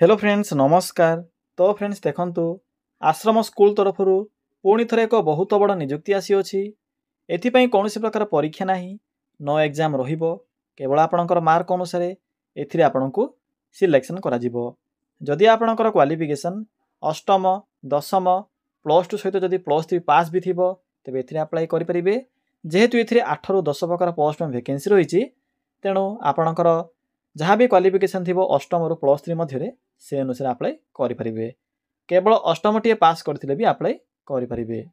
Hello friends नमस्कार। तो friends देखंतु आश्रम स्कूल तरफ पुणी थे एक बहुत बड़ निजुक्ति आसी एथिपाई कौन प्रकार परीक्षा ना नो एग्जाम केवल आपणकर मार्क अनुसार एथिरे आपणको सिलेक्शन करा जदि आपणकर क्वालिफिकेशन अष्टम दशम +2 सहित जदि +3 पास भी थिबो तेबे एथिरे अप्लाई करि परिबे। जेहेतु एथिरे 8 ରୁ 10 प्रकार पोस्ट में वैकेंसी रही तेणु आपणकर जहाँ भी क्वालिफिकेशन थी अष्टम ରୁ +3 मध्य से अनुसार अप्लाई करें। केवल अष्टम टी पास करथिले भी अप्लाई करें।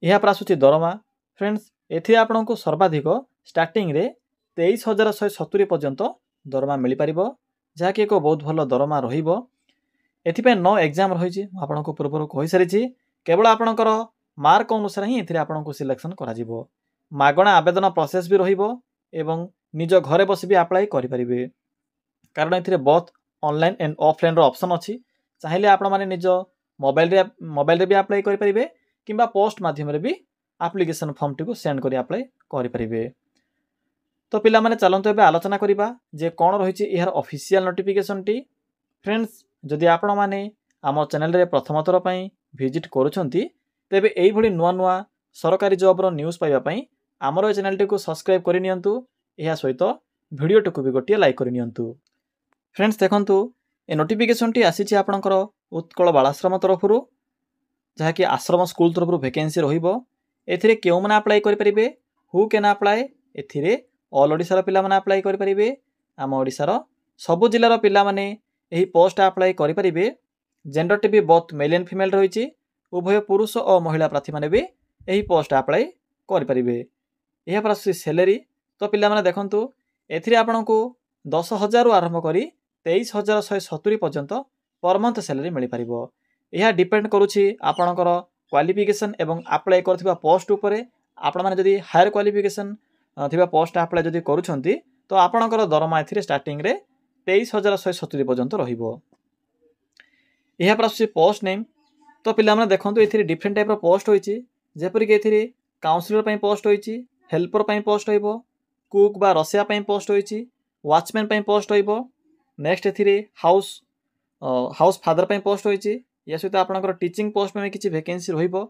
यह पर आसुची दरमा फ्रेंड्स एथि आपनको सर्वाधिक स्टार्टिंग रे 23,170 पर्यंत दरमा मिल पार जहाँकि एक बहुत भल दरमा रहिबो। एथिपाई नो एग्जाम रही आपको पूर्व कही सारी केवल आपणकर मार्क अनुसार ही एथिरे आपनको सिलेक्शन करा जिवो। मागणा आवेदन प्रोसेस भी रहिबो एवं निज घरे बस भी अप्लाई करें कारण एथिरे बहुत ऑनलाइन एंड ऑफलाइन रो ऑप्शन अच्छी चाहिए आपण माने निज मोबाइल रे भी अप्लाई करें किंबा पोस्ट माध्यम रे भी एप्लिकेशन फॉर्म टी को सेंड करी अप्लाई करें। तो पिला माने चलंतु एबे आलोचना करिबा जे कोन रहिछि यार ऑफिशियल नोटिफिकेशन टी। फ्रेंड्स जदि आपण माने आम चैनल रे प्रथम थर पई विजिट करूछंती तेबे एई भली नुआ नुआ सरकारी जॉब रो न्यूज़ पाइबा पई हमर चैनल टी को सब्सक्राइब करि नियंतु। यह सहित वीडियो टी को भी गोटे लाइक करि नियंतु। फ्रेंड्स देखंतु ए नोटिफिकेशन टी आसीछि आपणकर उत्कल बालाश्रम तरफ जहाँकि आश्रम स्कूल तरफ वैकेंसी रहिबो। एथिरे केउ माने अप्लाई करि परिबे हु कैन अप्लाई एथिरे ऑल ओडिसा रो पिला माने अप्लाई करि परिबे। आम ओडिसा रो सबु जिल्ला रो पिला माने एही पोस्ट अप्लाई करि परिबे। जेंडर टी भी बोथ मेल एंड फीमेल रहिछि उभय पुरुष और महिला प्रार्थी माने भी एही पोस्ट अप्लाई करि परिबे। यह पर सैलरी तो पिला माने देखंतु एथिरे आपनको 10,000 रु आरंभ करी 23,170 पर्यंत पर मंथ सैलरी मिल पारिबो। यह डिपेंड करूछि आपणकर क्वालिफिकेशन एवं अप्लाई करथिबा पोस्ट उपरे। आपण माने जदि हायर क्वालिफिकेशन थिबा पोस्ट अप्लाई जदि करूछंती तो आपणकर दरमा एथिरे स्टार्टिंग रे 23,170 पर्यंत रहिबो। यह पर पोस्ट नेम तो पिला माने देखंतु एथिरे डिफरेंट टाइप रो पोस्ट होइछि जेपरि के एथिरे काउंसलर पई पोस्ट होइछि, हेल्पर पई पोस्ट होइबो, कुक बा रसिया पई पोस्ट होइछि, वॉचमैन पई पोस्ट होइबो। नेक्स्ट एथिरे हाउस फादर पई पोस्ट होइछि। या सहित आपनकर टीचिंग पोस्ट में किछि वैकेंसी रहिबो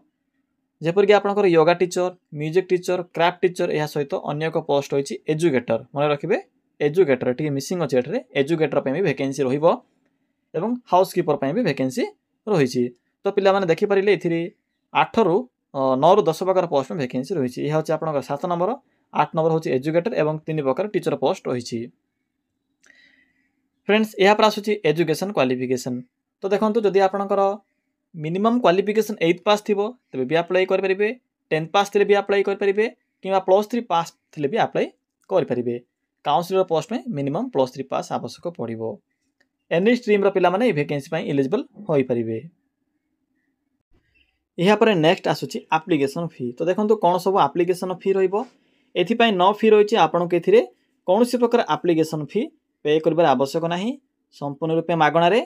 जेपर कि आपनकर yoga teacher, music teacher, craft teacher. या सहित अन्य एक पोस्ट होइछि एजुकेटर। मन रखिबे एजुकेटर टी मिसिंग अछि एठरे एजुकेटर पई भी वैकेंसी रहिबो एवं हाउसकीपर पई भी वैकेंसी रहिछि। तो पिला माने देखि परिले एथिरे 8 ରୁ 9 ରୁ 10 प्रकार पोस्ट में वैकेंसी रहिछि। यह होछि आपनकर 7 नंबर, 8 नंबर होछि एजुकेटर एवं 3 प्रकार टीचर पोस्ट रहिछि। फ्रेंड्स यह पर आसुछि एजुकेशन क्वालिफिकेशन तो देखंतु जदि आपनकर मिनिमम क्वालिफिकेशन 8th पास थिबो तबे भी अप्लाई कर परिबे, 10th पास थिले भी अप्लाई कर परिबे किबा +3 पास थिले भी अप्लाई कर परिबे। काउंसिलर पोस्ट में मिनिमम +3 पास आवश्यक पड़िबो। एनी स्ट्रीम रो पिला माने वैकेंसी पई एलिजिबल होई परिबे। यह पर नेक्स्ट आसुछि एप्लिकेशन फी तो देखंतु कोन सब एप्लिकेशन फी रहइबो। एथि पई नो फी रहिछि आपन के एथिरे कोनोसी प्रकार एप्लिकेशन फी पे करबार आवश्यक नाही। संपूर्ण रूपे मागणा रे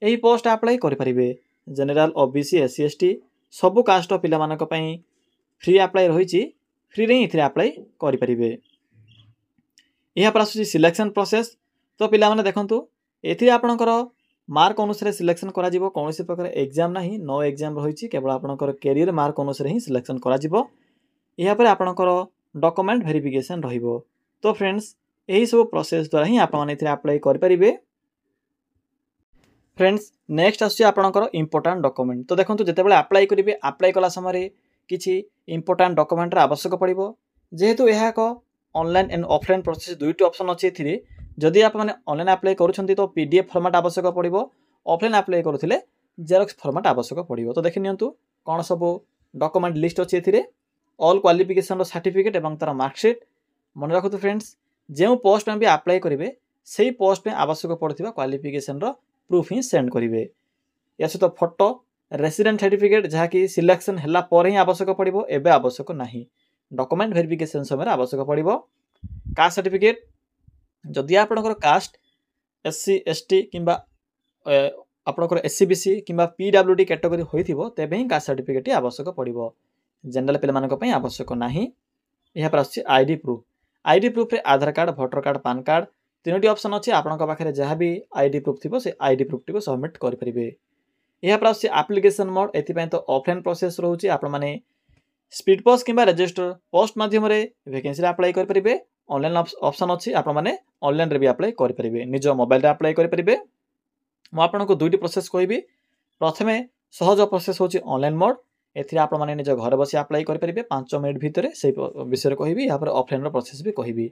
एही पोस्ट अप्लाई करि परिबे। जनरल, ओबीसी, एससी, एसटी सबु कास्ट पिला मानक पई फ्री अप्लाई रहिछि। फ्री रे इथिरे अप्लाई करि परिबे। यह पर आसुछि सिलेक्शन प्रोसेस तो पिला माने देखंतु एथिरे आपनकर मार्क अनुसार सिलेक्शन करा जिवो। कोनोसी प्रकार एग्जाम नाही, नो एग्जाम रहिछि केवल आपनकर कैरियर मार्क अनुसार ही सिलेक्शन करा जिवो। यह पर आपनकर डॉक्यूमेंट वेरिफिकेशन रहिबो। तो फ्रेंड्स यही सब प्रोसेस द्वारा ही आपन एथिरे अप्लाई करि परिबे। फ्रेंड्स नेक्स्ट आसुछि आपनकर इंपोर्टेंट डॉक्यूमेंट तो देखंतु जेतेबेले अप्लाई करिवे अप्लाई कला समय रे किछि इंपोर्टेंट डॉक्यूमेंट रा आवश्यक पड़िबो। जेहेतु यह एक ऑनलाइन एंड ऑफलाइन प्रोसेस दुईटी ऑप्शन अछि एथिरे। जदि आप माने ऑनलाइन अप्लाई करूछंती तो पीडीएफ फॉर्मेट आवश्यक पड़िबो, ऑफलाइन अप्लाई करूथिले जेरॉक्स फॉर्मेट आवश्यक पड़िबो। तो देखि नियंतु कोन सब डॉक्यूमेंट लिस्ट अछि एथिरे। ऑल क्वालिफिकेशन रो सर्टिफिकेट एवं तार मार्कशीट। मन रखतु फ्रेंड्स जे पोस्ट में भी अप्लाई करिवे सेही पोस्ट में आवश्यक पड़थिबा क्वालिफिकेशन रो प्रूफ ही सेंड करिवे। या सहित फोटो, रेसिडेंट सर्टिफिकेट जहाँकि सिलेक्शन हला पर ही आवश्यक पड़िबो, एबे आवश्यक नाही। डॉक्यूमेंट वेरिफिकेशन समय आवश्यक पड़िबो। कास्ट सर्टिफिकेट जदि आपनकर कास्ट एससी, एसटी किंबा आपनकर एससीबीसी किंबा पीडब्ल्यूडी कैटेगरी होइथिबो तेबे ही कास्ट सर्टिफिकेट आवश्यक पड़िबो। जनरल पिला मानक पई आवश्यक नाही। यह पर आछि आईडी प्रूफ। आईडी प्रूफ रे Aadhaar card, voter card, PAN card तीनोटी ऑप्शन अच्छे आपंक पाखे जहाँ भी आईडी प्रूफ थी से आईडी प्रूफ टी सबमिट करेंगे। यहाँ आप्लिकेशन मोड एपाई तो ऑफलाइन प्रोसेस रोचे आपने स्पीड पोस्ट कि रजिस्टर पोस्ट मध्यम वैकेंसी अप्लाई करेंगे। ऑनलाइन ऑप्शन अच्छी आपने ऑनलाइन भी अप्लाई करेंगे निज मोबाइल अप्लाई करेंगे। मुझे दुईटी प्रोसेस कहबी प्रथमे सहज प्रोसेस हूँ ऑनलाइन मोड एने निज घर बस अप्लाई करेंगे 5 मिनट भितर से विषय कहबी। यहाँ ऑफलाइन प्रोसेस भी कहबी।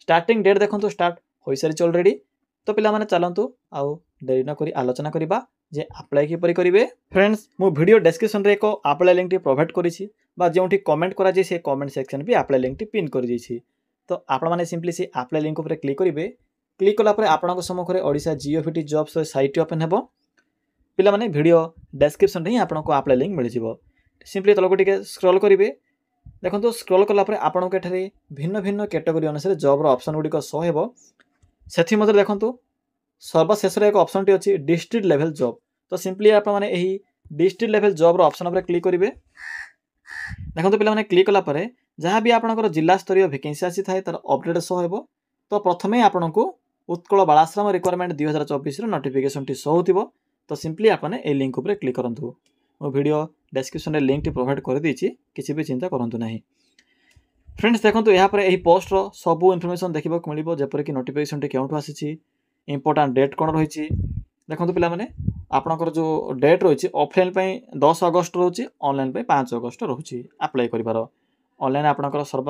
स्टार्टिंग डेट देखो स्टार्ट हो सारी ऑलरेडी तो पिला चलतु आउ डेरी नक आलोचना करवा जे अप्लाई किपरि करेंगे। फ्रेंड्स मु वीडियो डिस्क्रिप्शन रे एक अप्लाई लिंक प्रोवाइड करिछि जो कमेंट करा से कमेंट सेक्शन भी अप्लाई लिंक पिन कर दी। तो आपण मैंने सिंपली से अप्लाई लिंक उपर क्लिक करेंगे। क्लिक कलापर आपंक सम्मुखें ओडिशा जिओफिटी जॉब्स साइट ओपन हो पिला माने वीडियो डिस्क्रिप्शन रे आपको अप्लाई लिंक मिल जाव। सिंपली तलक टिके स्क्रॉल करेंगे। देखो स्क्रॉल कलापर आपको एठारे भिन्न भिन्न कैटेगरी अनुसार जॉब ऑप्शन गुड़िक शो हो से देखो सर्वशेष एक ऑप्शन टी अच्छी डिस्ट्रिक्ट लेवल जॉब। तो सिंपली आपने यही डिस्ट्रिक्ट लेवल जॉब ऑप्शन उपर क्लिक करेंगे। देखो पिला क्लिक कलापर जहाँ भी आपंकर जिला स्तरीय वैकेंसी आसी थाए तार अपडेट शो हो। तो प्रथमे आपको उत्कल बालाश्रम रिक्वायरमेंट 2024 नोटिफिकेशन टी शो हो। तो सिंपली आपने ए लिंक उपर क्लिक करूँ। मो वीडियो डिस्क्रिप्शन में लिंक टी प्रोवाइड कर देछि किसी भी चिंता करूँ ना। फ्रेंड्स देखो यहाँ पर यही पोस्टर सबू इनफॉरमेशन देखा मिले जपर कि नोटिफिकेशन टी क्यों आसी इंपोर्टाट डेट कौन रही। देखो पिला माने आपनकर जो डेट रही ऑफलाइन 10 अगस्त रोचे ऑनलाइन 5 अगस्त रोचे अप्लाई करिवार। ऑनलाइन आपनकर सर्व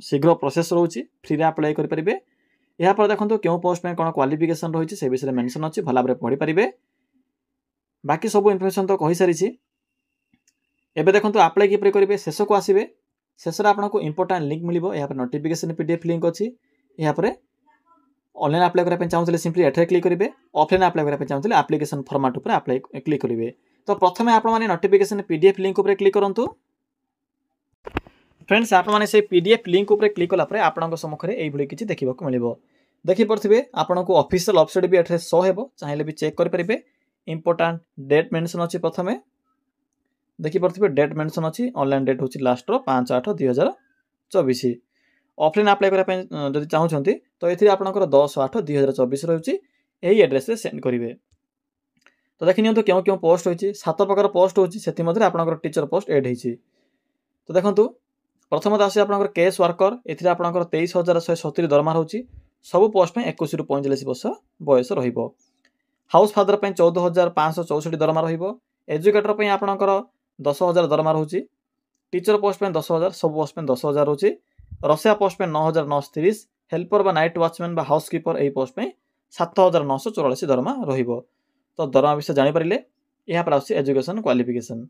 शीघ्र प्रोसेस रोचे फ्री अप्लाई करेंगे। यहाँ पर देखो क्यों पोस्ट में कौन क्वालिफिकेशन रही से विषय में मेंशन अच्छी भल भाव पढ़ी पारे। बाकी सब इनफॉरमेशन तो कही सारी। एबे देखो अप्लाई किपरि करेंगे शेष को आसवे शेष आपको इंपोर्टाट लिंक मिल यहाँ पर नोटिफिकेशन पीडीएफ लिंक अच्छी। यहाँ पर ऑनलाइन अप्लाई करने चाहूँगे सिंपली एठे क्लिक करेंगे। ऑफलाइन अप्लाई करने चाहूँगे एप्लिकेशन फॉर्मेट उपर अप्लाई क्लिक करेंगे। तो प्रथमे आपने नोटिफिकेशन पीडीएफ लिंक उपर क्लिक करूँ। फ्रेंड्स आपने से पीडीएफ लिंक उपर क्लिक कलापर आपंक सम्मुखें यही किसी देखा मिले देखिपे आपको ऑफिशियल वेबसाइट भी एठे शो हो चाहिए भी चेक करेंगे। इंपोर्टाट डेट मेंशन अच्छी प्रथमे देखिपे डेट मेंशन अच्छी ऑनलाइन डेट हूँ लास्ट 5/8/2024। ऑफलाइन अप्लाई करने जब चाहते तो ये आपंकर 10/8/2024 रही यही एड्रेस सेंड करेंगे। तो देखिए क्यों क्यों पोस्ट होती 7 प्रकार पोस्ट होती से आपंकर टीचर पोस्ट एड होती। तो देखो प्रथम आस आप केस वर्कर ये आपंकर 23,170 दरमा रोचे सबू पोस्ट में 21 ରୁ 45 वर्ष बयस रहिबो। हाउस फादर 14,564 दरमा रहिबो। एजुकेटर आपंकर 10,000 दरमा रोचे। टीचर पोस्ट में 10,000 सब पोस्ट में 10,000 रोचे। रसिया पोस्ट में 9,930 हेल्पर बा नाइट वॉचमैन बा हाउसकीपर यही पोस्ट में 7,944 दरमा रहिबो। तो दरमा विषय जानीपारे यहाँ पर आस एजुकेशन क्वालिफिकेशन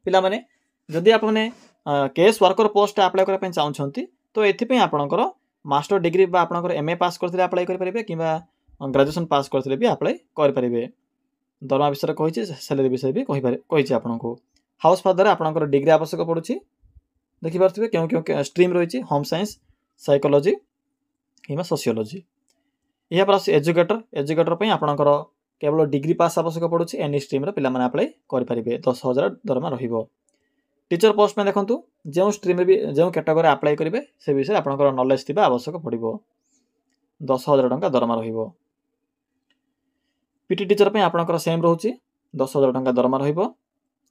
पिला माने जदि आपने केस वर्कर पोस्ट अप्लाई करने चाहते तो ये आपंकर मास्टर डिग्री बा आपंकर एमए पास करते अप्लाई करेंगे कि ग्रेजुएशन पास करते भी अप्लाई करेंगे। दरमा विषय कही सैलरी विषय भी कही आपको। हाउस फादर आपंकर डिग्री आवश्यक पड़ुछि देखिपे क्यों क्यों स्ट्रीम रही होम साइंस साइकोलॉजी कि सोशियोलॉजी। यहाँ पर एजुकेटर एजुकेटर आपंकर केवल डिग्री पास आवश्यक पड़ुछि एनी स्ट्रीम पे अप्लाई करेंगे 10,000 दरमा रहिबो। टीचर पोस्ट में देखो जो स्ट्रीम भी जो कैटेगरी अप्लाई करेंगे से विषय आपंकर नॉलेज थी आवश्यक पड़ो 10,000 टंका दरमा रहिबो। पीटी टीचर पे आपंकर सेम रोचे 10,000 टंका दरमा रहिबो।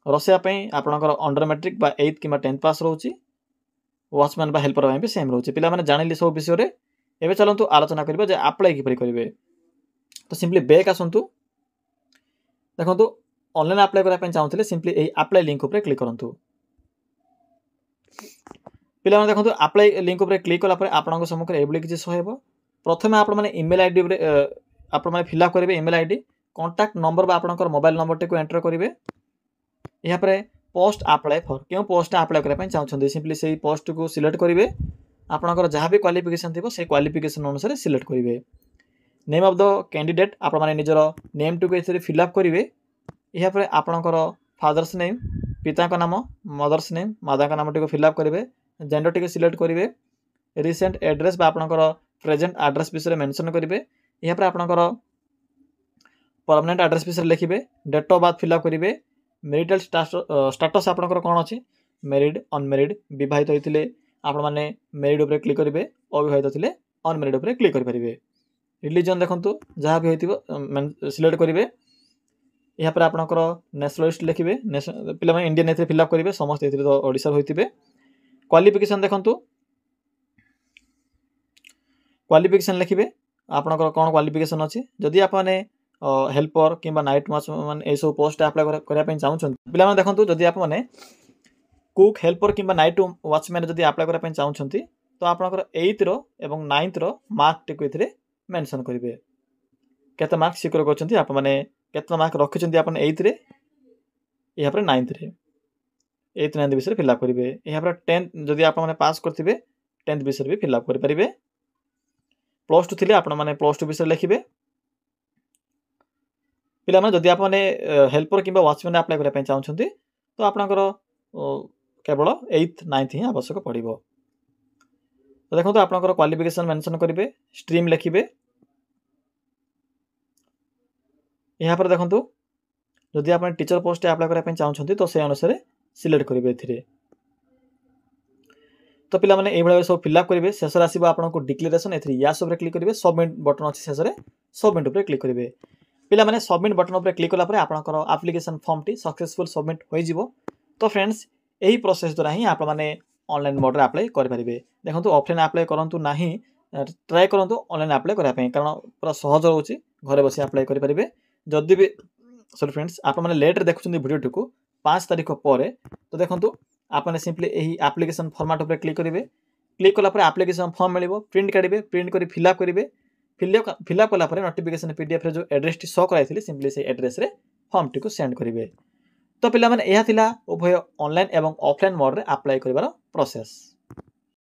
रसिया आपंकर अंडर मैट्रिक बा 8th कि 10th पास रोचे। वॉचमैन बा हेल्पर भी सेम रोचे। पिला माने जानिले सब विषय रे एबे चलंतु आलोचना करिबा जे अप्लाई किपरि करिवे। तो सिंपली बैक आसंतु देखंतु ऑनलाइन अप्लाई करने चाहते सिंपली यही अप्लाई लिंक उपर क्लिक करूँ। पिला देखो अप्लाई लिंक उपर क्लिक कलापर आपंक सम्मुखें ये किसी शो हो। प्रथम आपने इमेल आईडी आपने फिलअप करेंगे। इमेल आईडी कॉन्टैक्ट नंबर बा आपंकर मोबाइल नंबर टी एंटर करेंगे। यहाँ पर पोस्ट अप्लाई फॉर क्यों पोस्ट अप्लाई करने चाहते सिंपली से पोस्ट को सिलेक्ट करेंगे। आपंकर जहाँ भी क्वालिफिकेशन थी से क्वालिफिकेशन अनुसार सिलेक्ट करेंगे। नेम ऑफ द कैंडिडेट आप निजर नेम टी को फिलअप करेंगे। यहाँ पर आपंकर फादर्स नेम पिता का नाम मदर्स नेम माता का नाम टी फिलअप करेंगे। जेंडर टी सिलेक्ट करेंगे। रिसेंट एड्रेस बा आपंकर प्रेजेंट एड्रेस विषय मेंशन करेंगे। यहाँ पर आपंकर परमानेंट एड्रेस विषय लिखिए। डेट ऑफ बर्थ फिलअप करेंगे। मैरिटल स्टेटस आपंकर कौन अच्छी मैरिड अनमेरिड विवाहित होते आपने मैरिड उपर क्लिक करेंगे। अविवाहित थे अनमेरिड उपर क्लिक करेंगे। रिलीजन देखो जहाँ भी हो सिलेक्ट करेंगे। यहाँ पर आपंकर नेशनलिस्ट लिखिए, पे इंडियन ए फिलअप करेंगे, समस्त तो ओडिशा होते। क्वालिफिकेशन देखो, क्वालिफिकेशन लिखिए आपंकर कौन क्वालिफिकेशन अच्छी। जदि आपने हेल्पर कि नाइट वॉचमैन ये सब पोस्ट अप्लाई करने चाहते पे देखो, जदि आपने कुक हेल्पर कि नाइट वॉचमैन जदि अप्लाई करने चाहते तो आपंकर 8th एवं 9th मार्क टी ये मेंशन करेंगे। केते मार्क सिक्योर करछंती आप माने केते मार्क रखिछंती आपन 8th रे, यहाँ पर 9th रे 8th 9th विषय फिलअप करेंगे। यहाँ पर 10th जदि आप माने पास करथिबे 10th विषय भी फिलअप कर पारिबे। +2 थिले आपण माने +2 विषय लिखिबे। पिला माने जदि आप माने हेल्पर किबा वॉचमैन अप्लाई करबा पय चाहछंती तो आपनकर केवल 8th 9th ही आवश्यक पड़िबो। तो देखो आपनकर क्वालिफिकेशन मेंशन करेंगे, स्ट्रीम लिखिए। यहाँ पर देखो जदि आप टीचर पोस्ट अप्लाई करने चाहते तो से अनुसार सिलेक्ट करेंगे ए। तो पिला माने ये सब फिलअप करेंगे। शेष आसो आपको डिक्लेरेशन ए सब क्लिक करेंगे। सबमिट बटन अच्छी शेष सबमिट उपर क्लिक करेंगे। पिला माने सबमिट बटन उपर क्लिक कला आपंकर application form T successful submit हो। तो फ्रेंड्स यही प्रोसेस द्वारा ही आप ऑनलाइन मोड रे अप्लाई करेंगे। देखो ऑफलाइन अप्लाई करूँ ना, ट्राए करूँ ऑनलाइन अप्लाई करने, कारण पूरा सहज रोचे, घरे बस अप्लाई करेंगे। जदि भी सॉरी फ्रेंड्स आप लेट्रे देखुं वीडियो को 5 तारीख पर, तो देखो आपने सिंपली यही एप्लिकेशन फॉर्मेट उपर क्लिक करेंगे। क्लिक कला एप्लिकेशन फॉर्म मिले, प्रिंट काढ़े, प्रिंट कर फिलअप करेंगे। फिलअप कला नोटिफिकेशन पीडीएफ जो एड्रेस टी शो कराई सिंपली से एड्रेस रे फॉर्म टी को सेंड करेंगे। तो पिला माने यह थिला उभय ऑनलाइन एवं ऑफलाइन मोड रे अप्लाई करिवार प्रोसेस।